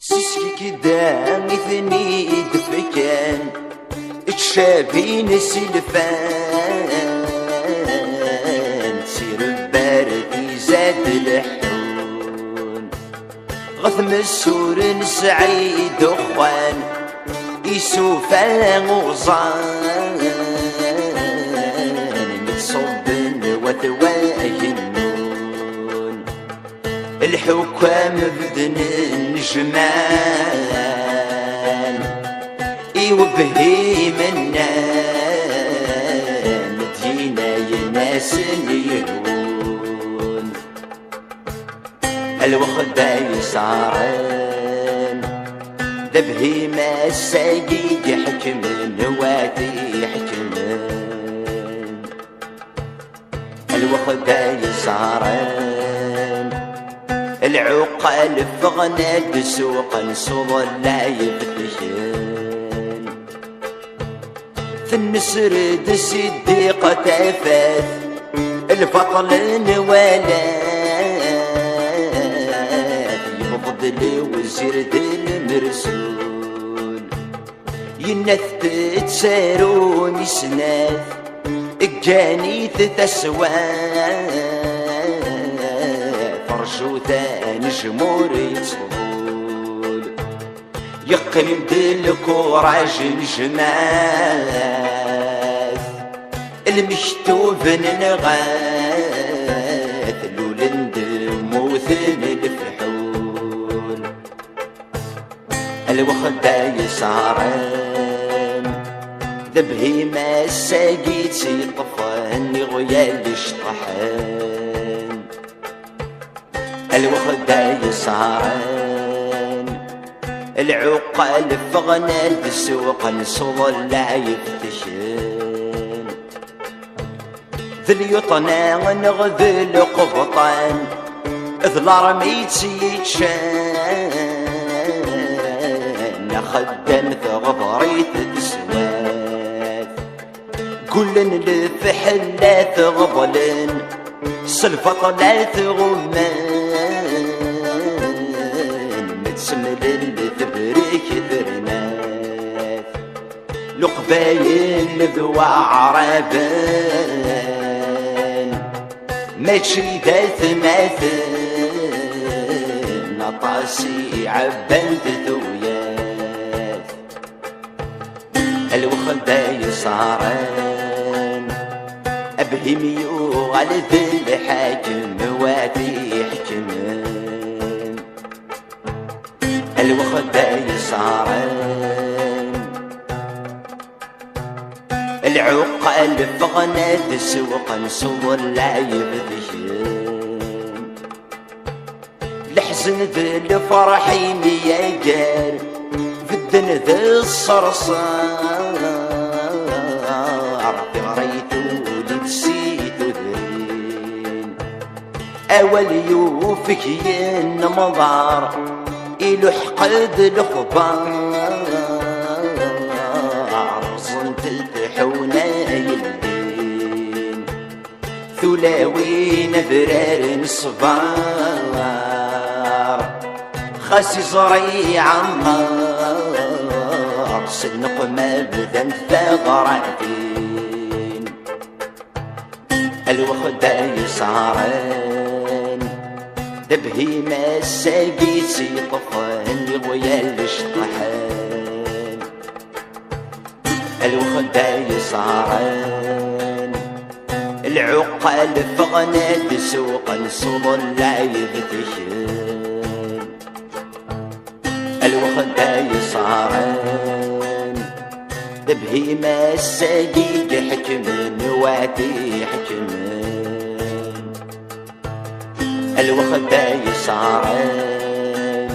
سيسكي كدا مثني دفكان تشابين سلفان سير البارد زاد الحون غثم السور سعيد اخوان يسوف غوزان متصب وثواه النون الحكام بدن الجمال يوبهي منا مدينة يناس يهون الوخدة يسارن ذبهي ما السيد يحكم نواتي يحكمن الوخدة يسارن العقال فغنى بسوق الصوض لا يفتشن في النسر الصديقة تفاث الفضل نوالات يفضل وزير المرسول ينث تسارون سناث الجانيث تسوان فرشوتان جمور يتصول يقلم بالكوراج الجماث المشتوف نغاث لولند موثن الفحول الوخدة يسعران ذبهي ما الساقيت سيطفان غيال اشطحان الوخدة يسعران العقال فغنى بسوق الصوض لا يفتشن ذل يطنى ونغذل قبطان ذل رميت يتشان خدم ثغبريت تسواث كلن لفحلات غبلن سلفط لا ثغمان متسمل الثبريك ثرناث لقباين ذو عربان ما تشيدات ماثن نطاسي عبان ذوياث الوخدة يساران أبهميو على ذي الحاكم وادي يحكمن الوخدة يساران العقال فغنى تسوق نصور لا يبذشن الحزن ذي الفرحي مياجر في الدن ذي الصرصار في غريتو لبسيتو ذرين أول يوفك ينمضار إلو حقد الخبار صنت التحونا يلدين ثلاوين ذرار صبار خاسي زري عمار سنق ما بذن ثغراتين الوخدة يسعران ذبهي ما الساقيت سيطفان يغويا الاشطحان الوخدة يسعران العقال فغنى تسوق الصوض لا يفتشن الوخدة يسعران ذبهي ما الساقيت يحكمن وادي يحكمن الوخدة يسعران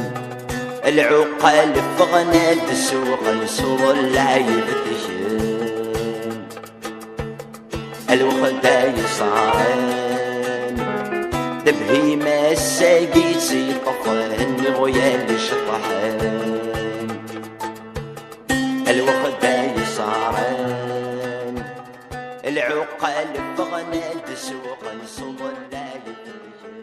العقال فغنى تسوق الصوض لا يفتشن الوخدة يسعران ذبهي ما الساقيت سيطفان غيا الاشطحان الوخدة يسعران العقال فغنى تسوق الصوض لا يفتشن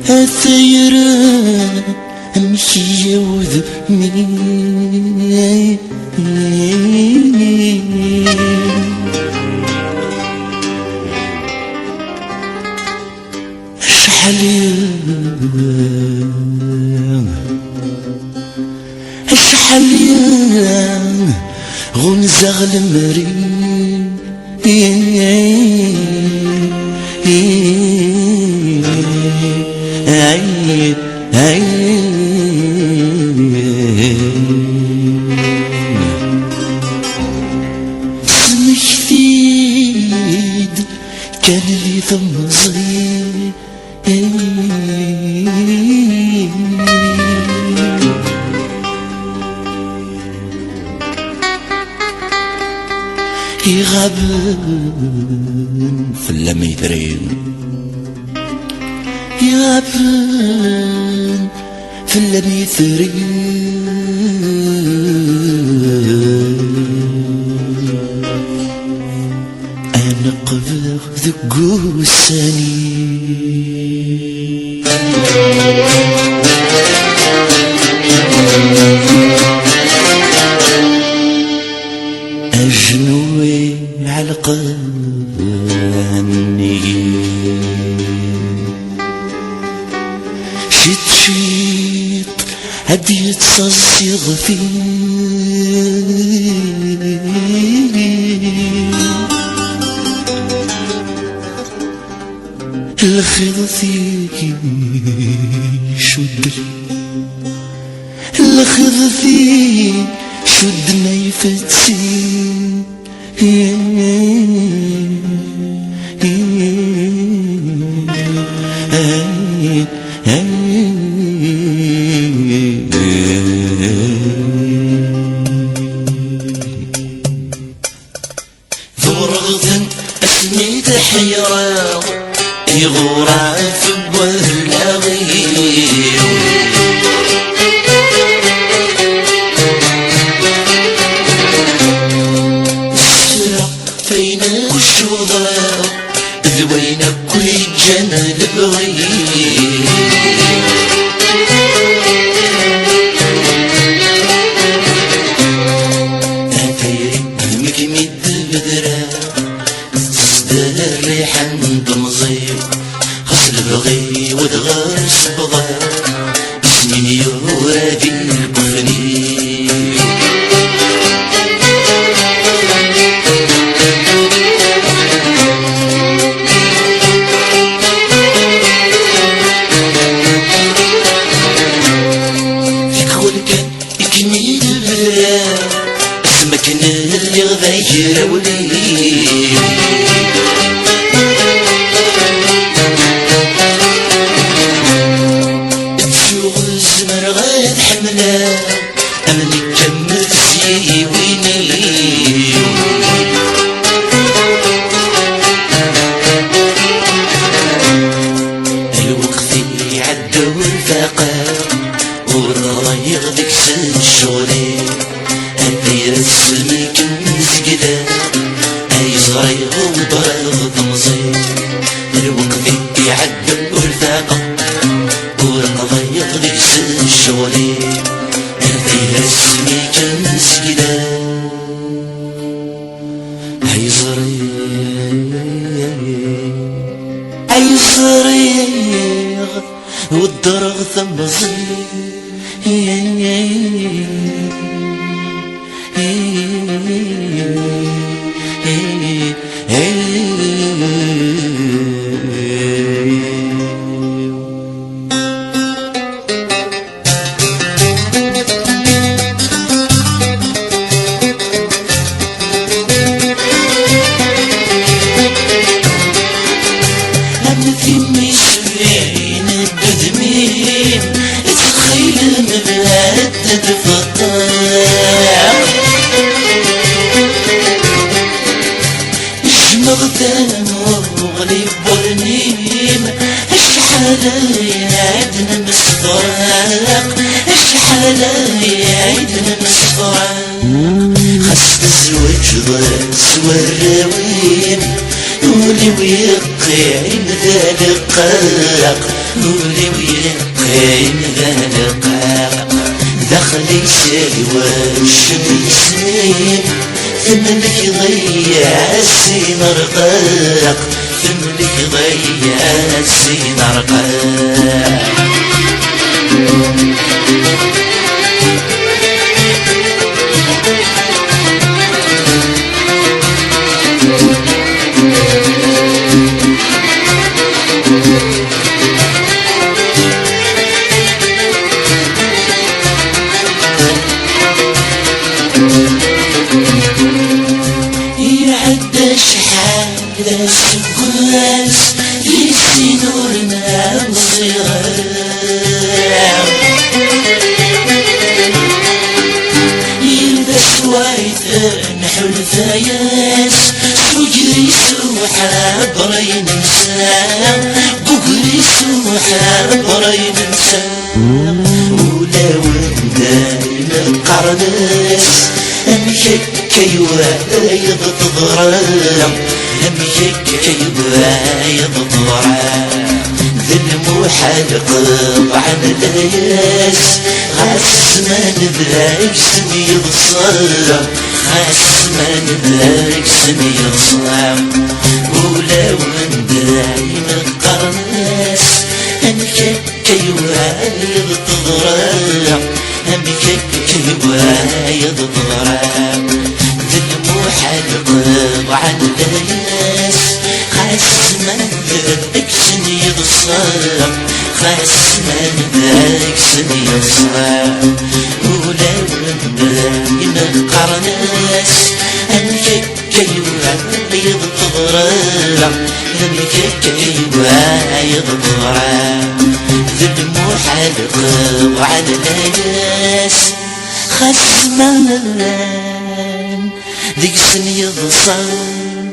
الثيران أمشي وذمي أشحال يا غنزغ المريم سمك ثيد كان لي ثم صغير يغابن في اللميذرين يغابن في اللميذرين أنا قبض ذقوساني أجنوي على قني شيط هدي تصيغ فيه الخذي شد الخذي شد ما يفتسي ذو رغد أسميت حيرة يغورا في الأغير فين الشوضة ذوينك ويجانا البغير أثيري همك مد بدرا تصدر الريحان بمزير خص البغي ودغرس بضا سنين يورادي البخنير اسمك اللي غير ولي تشوف الزمر غاد حمله امني كمل زيويني الوقت يعدى والفاقة والرايغ ذيك سن شغلي أدير السلمك مزقدا أي صغير وبرغ ضمزي الوقت يعدى والفاقة والرايغ ذيك سن شغلي أدير السلمك مزقدا أي صريغ والدرغ ثم مغتان وغلي برنيم اشحال يعيدنا مصدراق اشحال يعيدنا مصدراق خاص الزواج ضرب سوى الراوين ولي ويقي عين ذا القاق ولي ويقين ذا القاق دخلي سيوى الشمسين ثملك ضيع السين رقاق ثملك ضيع السين رقاق يعد شحال السكاس يسينورنا الصغار يلبس وايث نحو الفياس وجري سوحة براي ننسى بقري سوحة براي ننسى ولا ودايما القرناس أمشك كيوايض تضرام أمشك كيوايض تضرام ذل حلق عن الياس خاس ما نبلاك سمي الصام خاس ما نبلاك سمي الصام ولو دايما القرناس أمشك كيوايض تضرام أمشك كيوايض تضرام ذل حلق عن الياس خاس ما نبلاك سمي الصام خاس ما نبلاك سمي الصام ولو دايما القرناس أمشك كيوايض تضرام أمشك كيوايض تضرام ذل حلق وعن الياس خسمان ذيك سن يضصان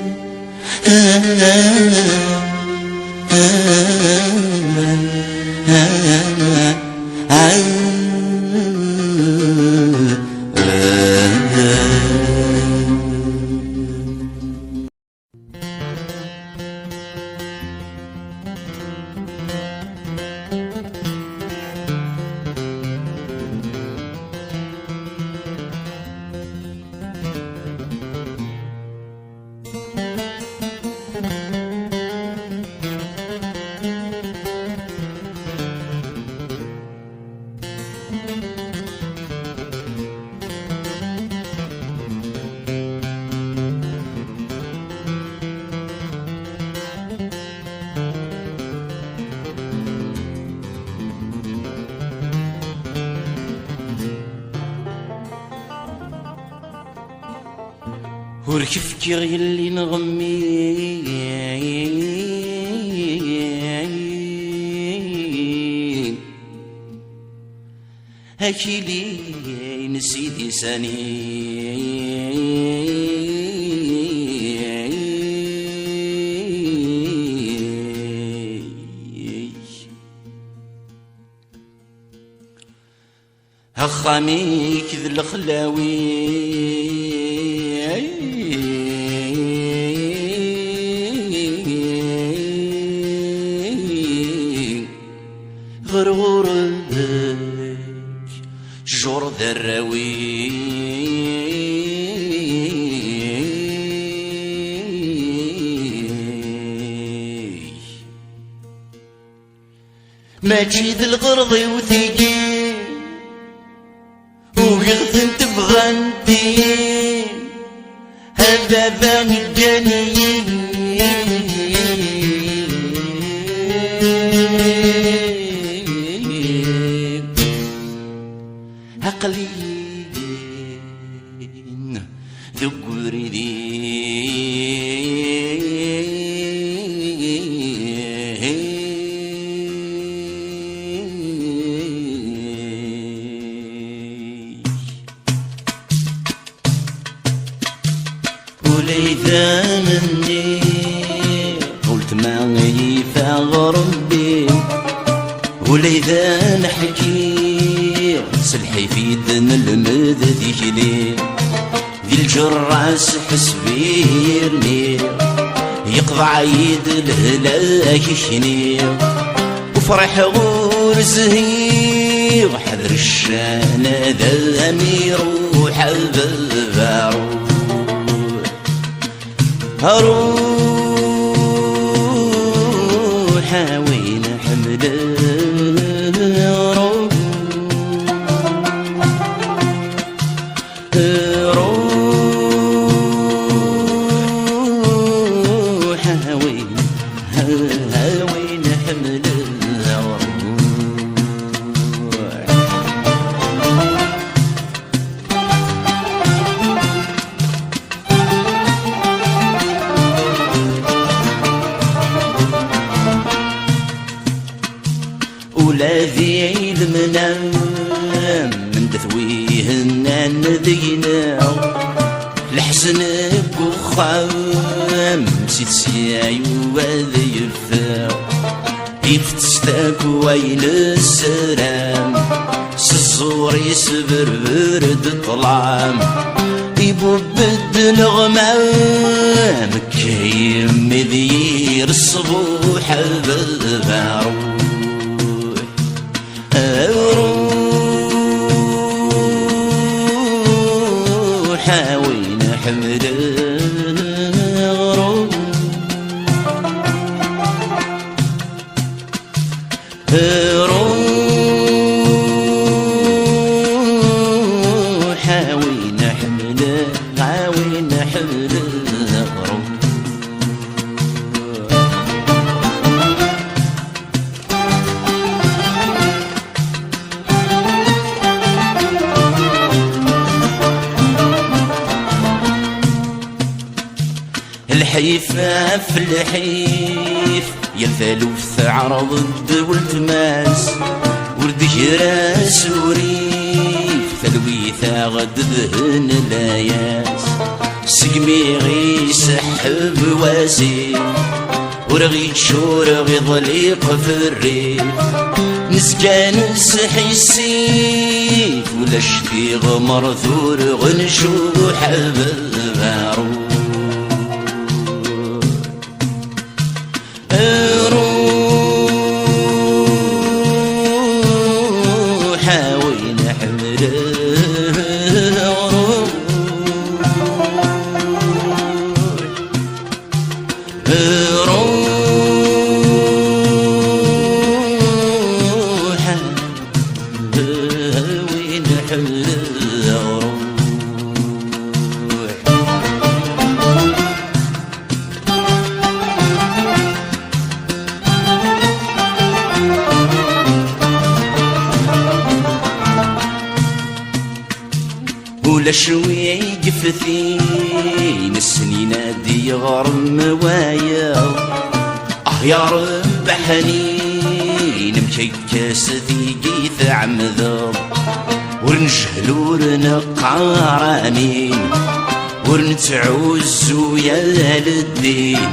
وركفك يلي نغمي هكيلي نسيتي ساني هخاميك ذي الخلاوي غرغورك جور ذراوي ماشي ذي الغرضي وثيجي ويغثن تبغى انتي هذا ذاني الجانيين عقلين ذكري وليثا مني قلت ما يفاغ ربي وليثا نحكي سلحي في دن المد ذيكلي ذي الجراس حسبي يرني يقضى عيد الهلاك يشني وفرح غور زهير حذر الشان ذا أمير وحبب روح وين حمل ولا ذي المنام من دثويه النذينا الحزن بوخام سيت سياي وذي يرفع يفتشتاك وين السلام سزور يسبر برد طلعام يبود الغمام كيم ذير الصبوح بالبارو روح وين حمد روح وين حمد وين حمد الحيفة في الحيف يلثلوث عرض الدول تماس ورد جراس وريف ثلويثة غد ذهن لاياس سقمي غي سحب واسيف ورغي شور غي ضليق في الريف نسكان سحي السيف ولا شتي غمر ثور غنشو حبل بارو ولا شوي قفتين السنين دي غرم وايا يا رب حنين مكيكاس ذيقي ثعمذب ورنجهلو ورنقارانين ورنتعوز يا للدين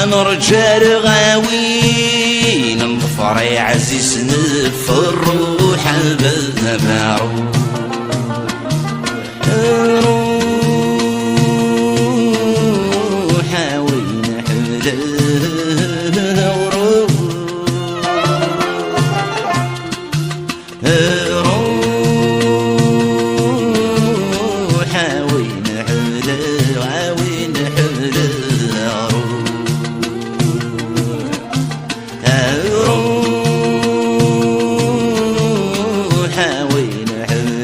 انا رجال غاوين الظفر عزيز نفر روح بالمعروف روح وين حمد روح وين حمد وين حمد روح وين حمد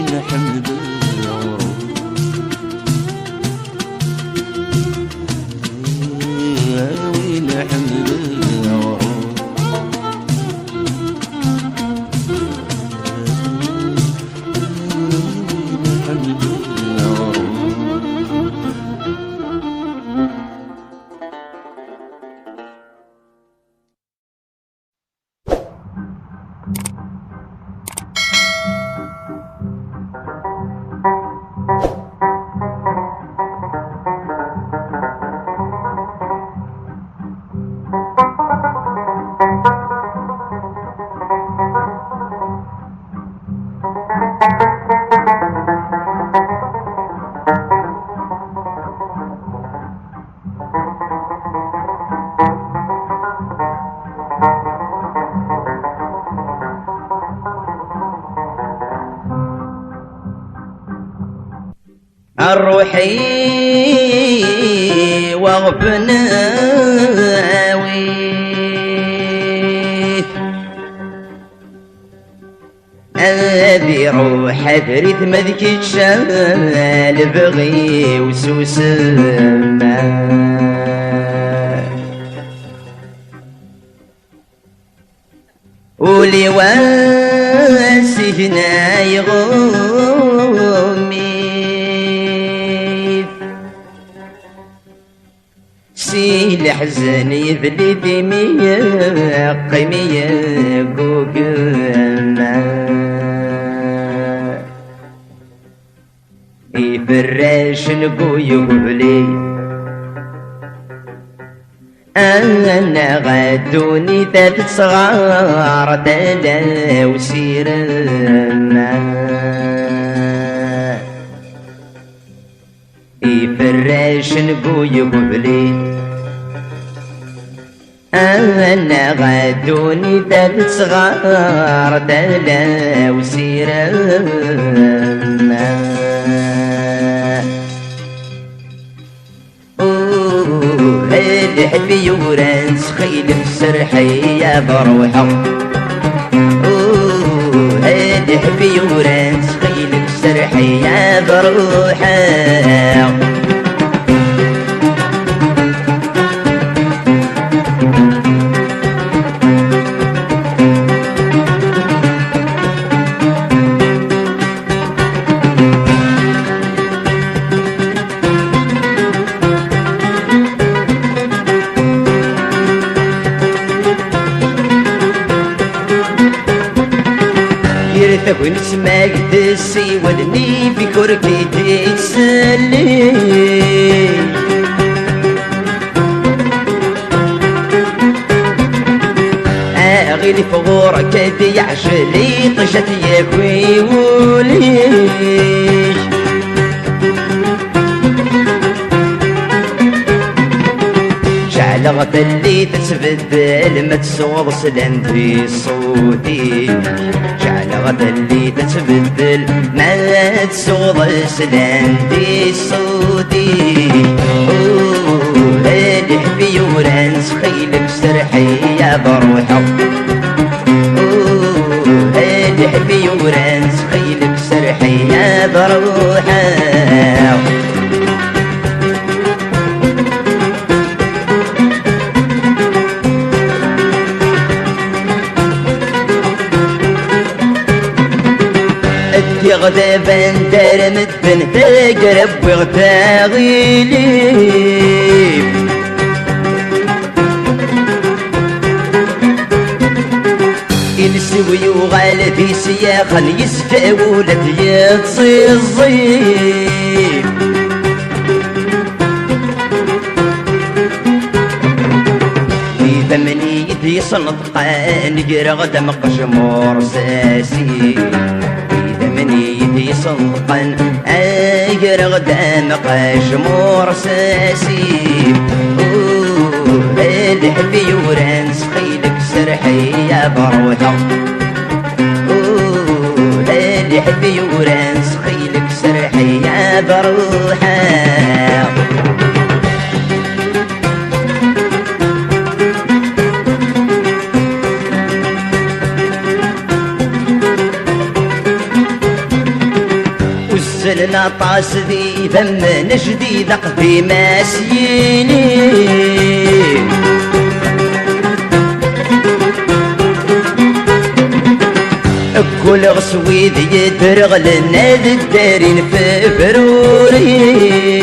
نحمد وين حمد الروحي وغبناوي أبي روح أدري ثمذك الشمال بغي وسوسما ولي واسهنا يغومي سيل حزني بليدي مية قيمية قوقما يفرش نقوي قبلي أنا غدوني ثلاث صغار دلا وسيرنا يفرش نقوي قبلي أنا غدوني ثلاث صغار دلا وسيرنا الحبي ورانس خيل بسرحي يا بروحه الحبي ورانس خيل بسرحي يا بروحه تكون سماك دسي ودني في كركي تتسلي أغيلي فغورك دي عشلي طشت ياكوي وليش جعل غتلي تتبدل ما تصوب سلام في صوتي غدا اللي تتبدل ما تسوض سلام دي صوتي الحبي ورانس خيلك سرحي يا بروحه الحبي ورانس خيلك سرحي يا بروحه غدا بندر مدفن تقرب وغتاغيلي ينسوي وغالتي سياخا يسفى ولد يتصي الصيف في ثمانية صنطقان نقرا غدا مقشمور ساسي مني صنقا أجر غدام قشمور ساسي الحبي ورانس خيلك سرحي يا بروحه الحبي ورانس خيلك سرحي يا بروحه كنا طاس ذي ذم جديد قديم سيني كل غسويد يدرغ لنا الدارين في فروري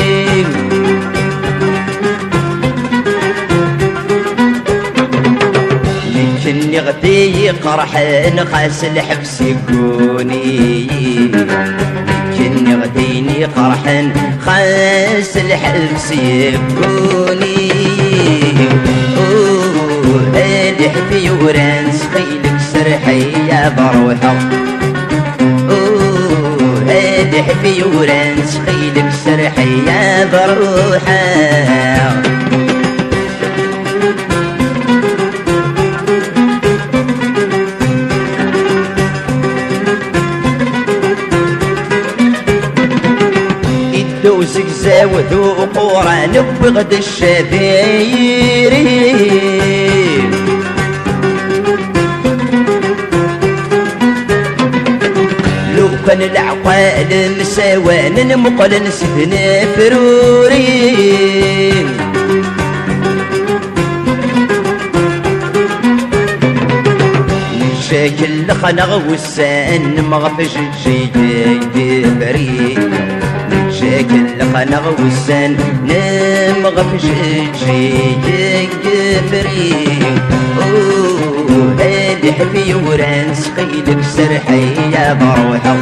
لكني غدي قرحان خاس الحبس يكوني لكني غديني قرحان خاس الحبس يكوني هادي حبي ورانس خيلك سرحي يا بروحة هادي حبي ورانس خيلك سرحي يا بروحة دوسك زاوذ وقران بغد الشذيرين لو كان العقال مساوان مقلن سفن فرورين نشاكل خنغ وسان مغفش جيجي بريد شكل خنغ وسان نمغفش جيجي بريد هادي حبي ورانس قيدك سرحي يا بروحة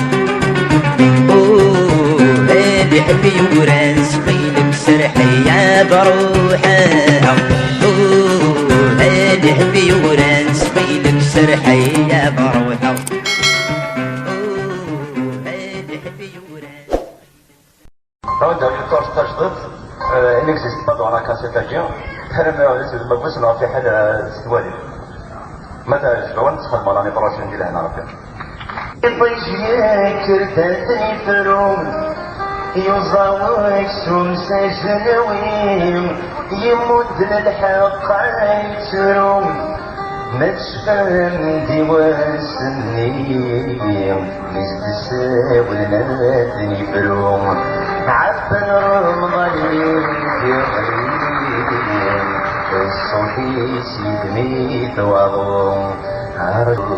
هادي حبي ورانس قيدك سرحي يا بروحة هادي حبي ورانس قيدك سرحي يا بروحة il n'existe pas dans la cassette avion. ما بوسنا في حال استوالي. متى شلون تخدم راني براشي ندير هنا ربي. يضيجيك ردتني فروم يوزاوك سمسة جنويم يمد للحق عيتروم ما تشفان ديوان سنيم مستساوي نادني فروم عفن رمضان يغيم الصوتي سيدني توضم عرض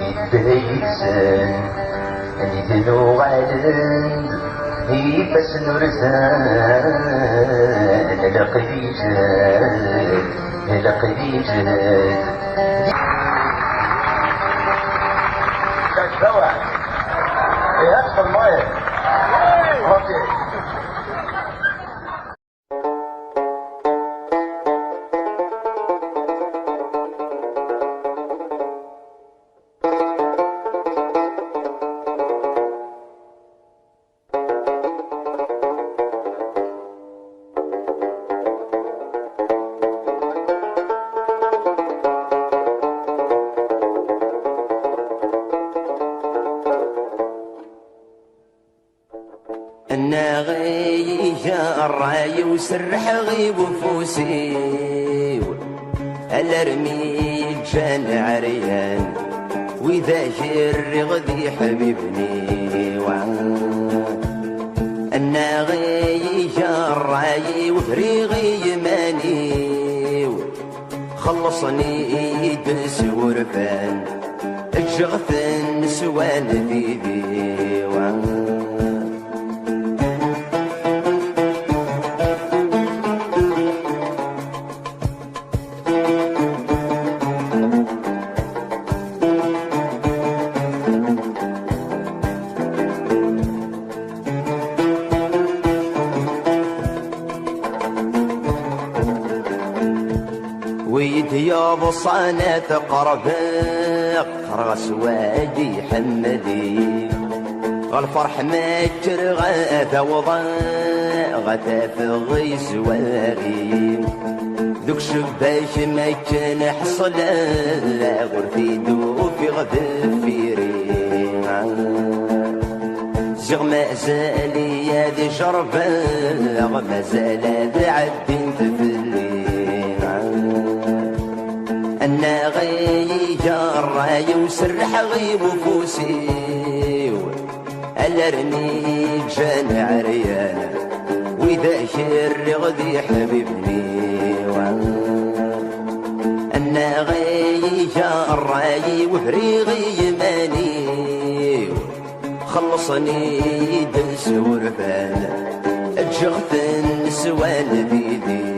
يدهيزن يدلو غالند يبس نورزان لقديجات دواء يدخل مايه اوكي الناغي يا الراي وسرح غيب وفوسي الارمي جان عريان واذا جر غدي حبيبني الناغي يا الراي وفريغي يماني خلصني يدس ورفان الجغثن سوال ذيبي ويد يا بصانة قرباق قرغس وادي حمدي الفرح ما ترغى ذوضا غتا في غيس واري ذوك شباش ما كان حصل غرفي دوفي غذفيري زغ ما زالي يا ذي شربا ما زال ذي عدين تفلي الناغي جار الراي وسرح غيب وفوسي الارمي جان عريان واذا شر غدي حبيبني انا غي جا الراي وفريغي يماني خلصني دنس ورفان اجغت النسوان بيدي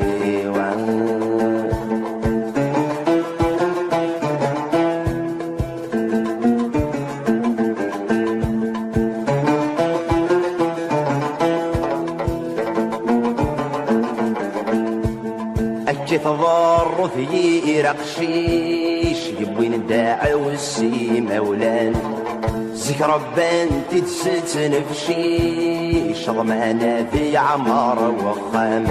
تضر في رقشيش يبوين داعي والسي مولان ذكرى بنتي تست نفشي شضمانا في عمار وخام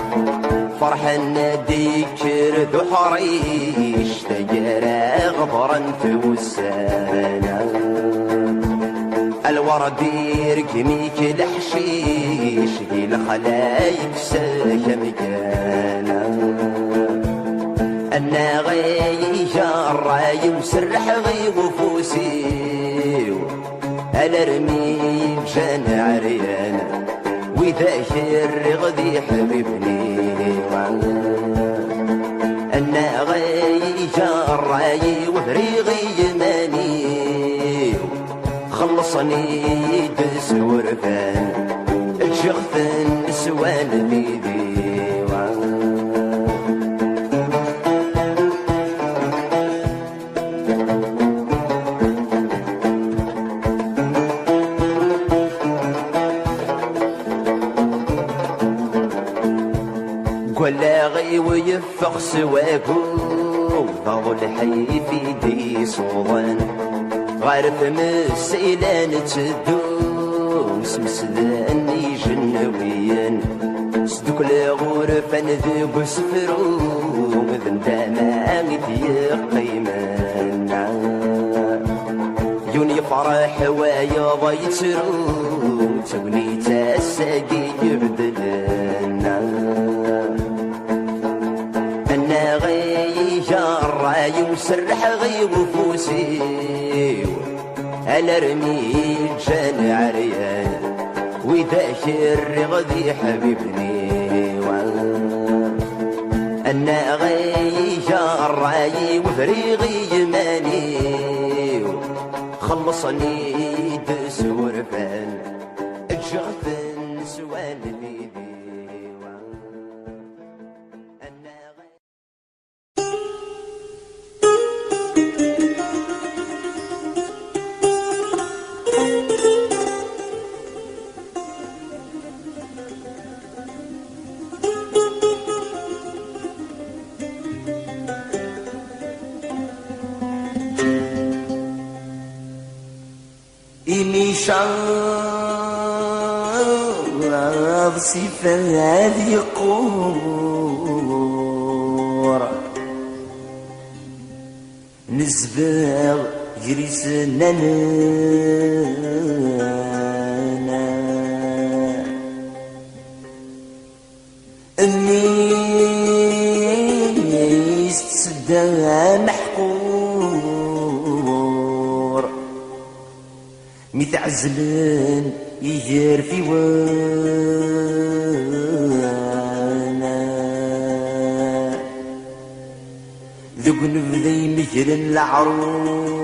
فرحنا ديكر ذو حريش تجارى غبرا توسانا الورد يركميك الحشيش هي الخلايق ساكا مكانا أنا غي جراي وسرح غي وفوسي الارمي بجان عريان واذا شر غدي حبيبني أنا غي جراي وفريغي يماني خلصني دس ورفان الشغف النسوان بيدي ولا غي ويفق سواكو ضاو الحي في دي صوضان غارف مسيلان تدو سمسلان جنويا صدق لغورف نذوب سفرو وذن دامان يقيمان يوني فرح ويا ضيترو توني تاساقي يبدلنا أنا غي جراي وسرح غي وفوسي الارمي جان عريان واذا شر غدي حبيبني أنا غي جراي وفريغي يماني خلصني دس ورفان اجغث النسوان بيدي شرب صفات يقور نزبغ جريسنا أمي تصدى محقور متعزلن يجر في وانا ذوق نبذي مجر العرور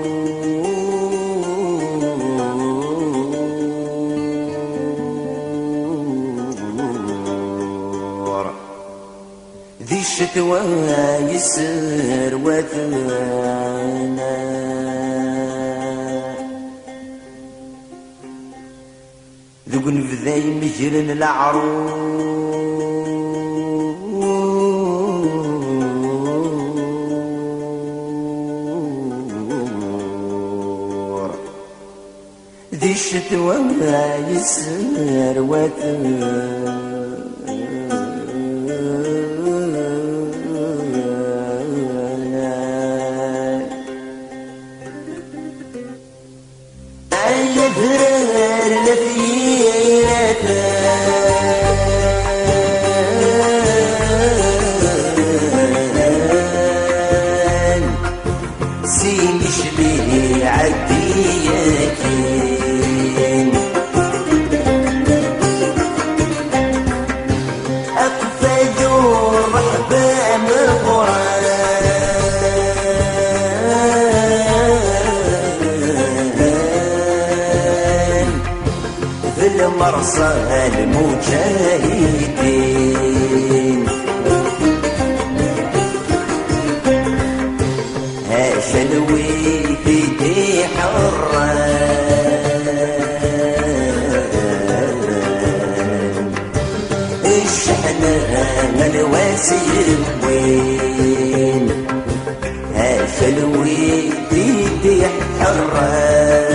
ذي الشتوى يسر وثانا ذوق نبذي مجر العرور ذي الشتوى يسر وثانا يظهر لفينة سين شبيه مرسى المجاهدين هاشا الويفيدي حران الشحنة الواسي وين هاشا الويفيدي حران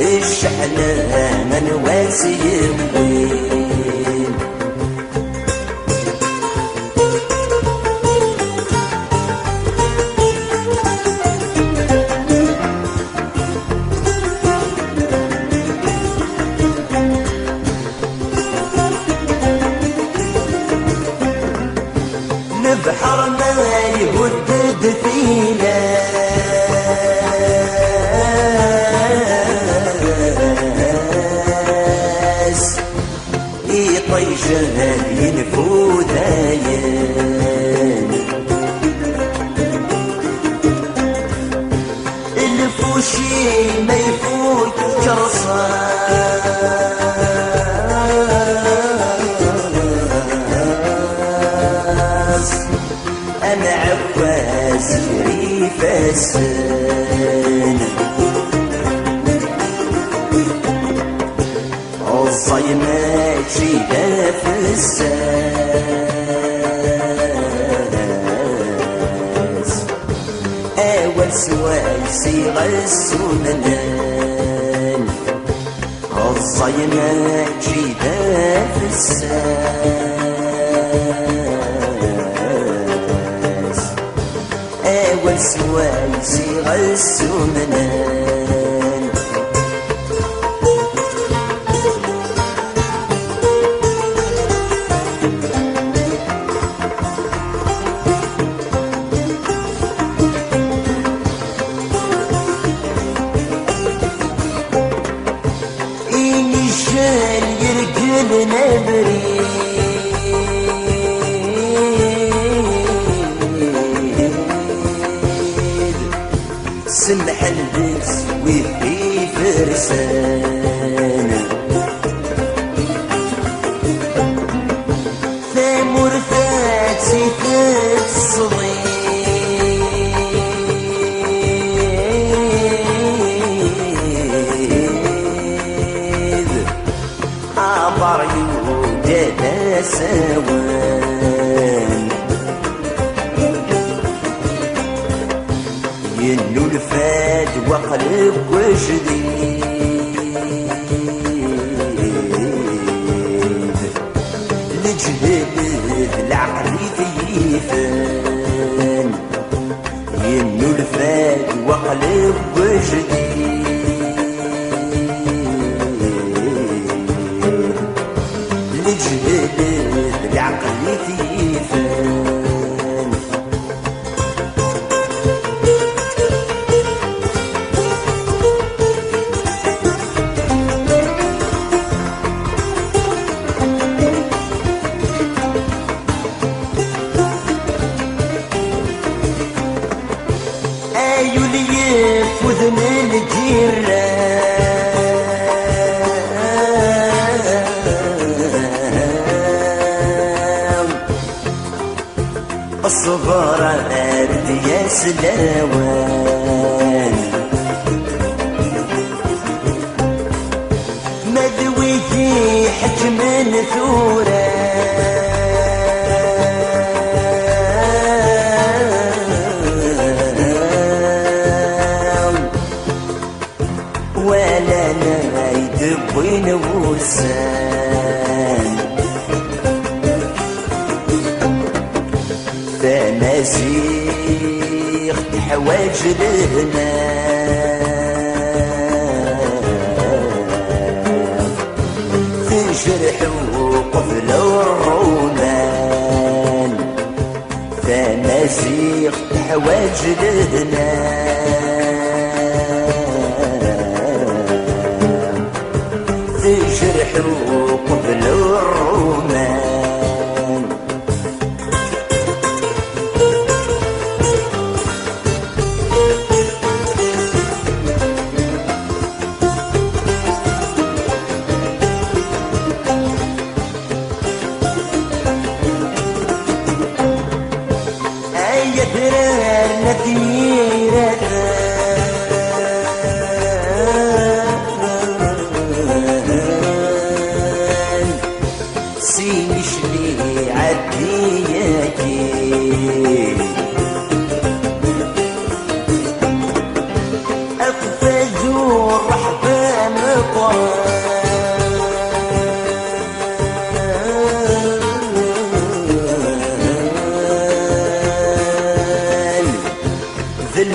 الشحنة الواسي وين بحر ما يهدد فينا يطيشه ينفوذ الفوشي ما يفوت جرصاص أنا عباس شريف السن الصيمات شيدا في الساس أول سواسي غسولنان الصيمات شيدا في الساس أول سواسي غسولنان سمح البس وفي فرسان ثامر فات سيفات الصغير عبر يوجد سوان ينو الفاد وقلب وجديد لجهد العقل ثيفان ينو الفاد وقلب وجديد لجهد العقل ثيفان يفوذ من الجيران الصغار أرد يا سلاوان مدويتي حكم ثوران ولا نايد بين وسان فمسيخ حواج لنا تجرح وقفل الرومان فمسيخ حواج لنا تجرح وقبل الرومان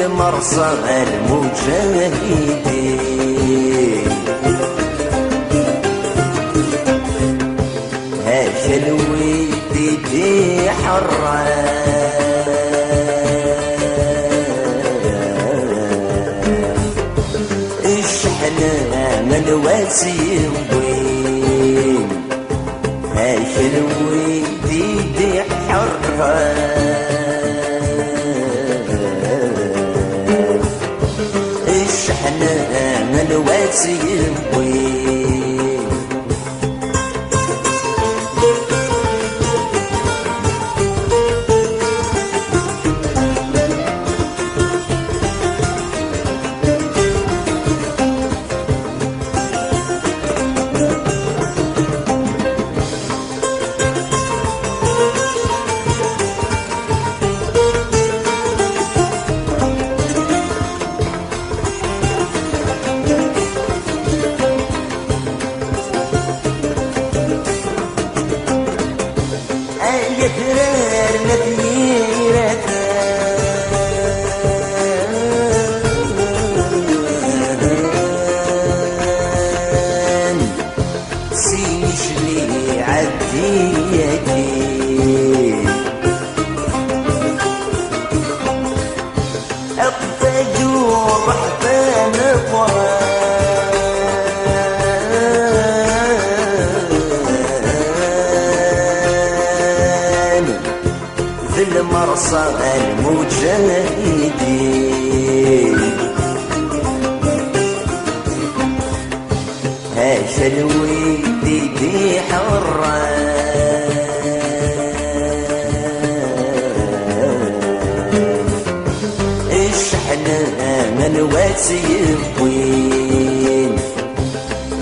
المرصى المجاهدين هاشا الويدي حران اشحنا من واسي وين هاشا الويدي حران اشحنا من واسي وين يدرارنا بيرتان سيش لي عديتي أقفجوا رحبان المرصى المجاهدين هاشا الويدي حران اشحنا من واسي وين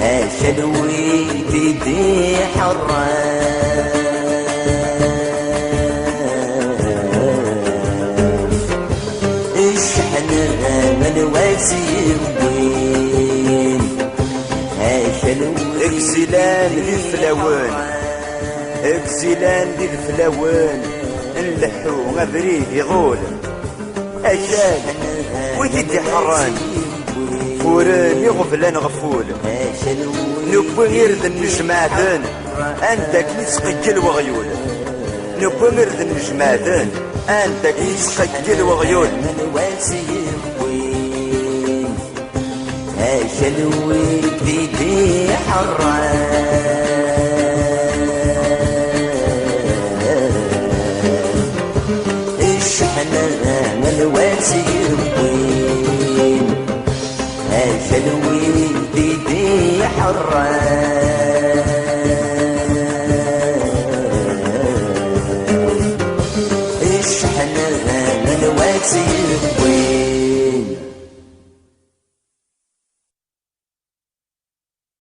هاشا الويدي حران اشحنا من واسي وين هاشا اكسلان ذي الفلاوان اكسلان ذي الفلاوان نلحو غبريه يغول اجال ويدي حران فوران يغفلان غفول نبو يرد النجمعدن عندك نسقجل وغيول نبو يرد النجمعدن عندك نسقجل وغيول هاشا الويدي حران اشحنا من واسي وين هاشا الويدي حران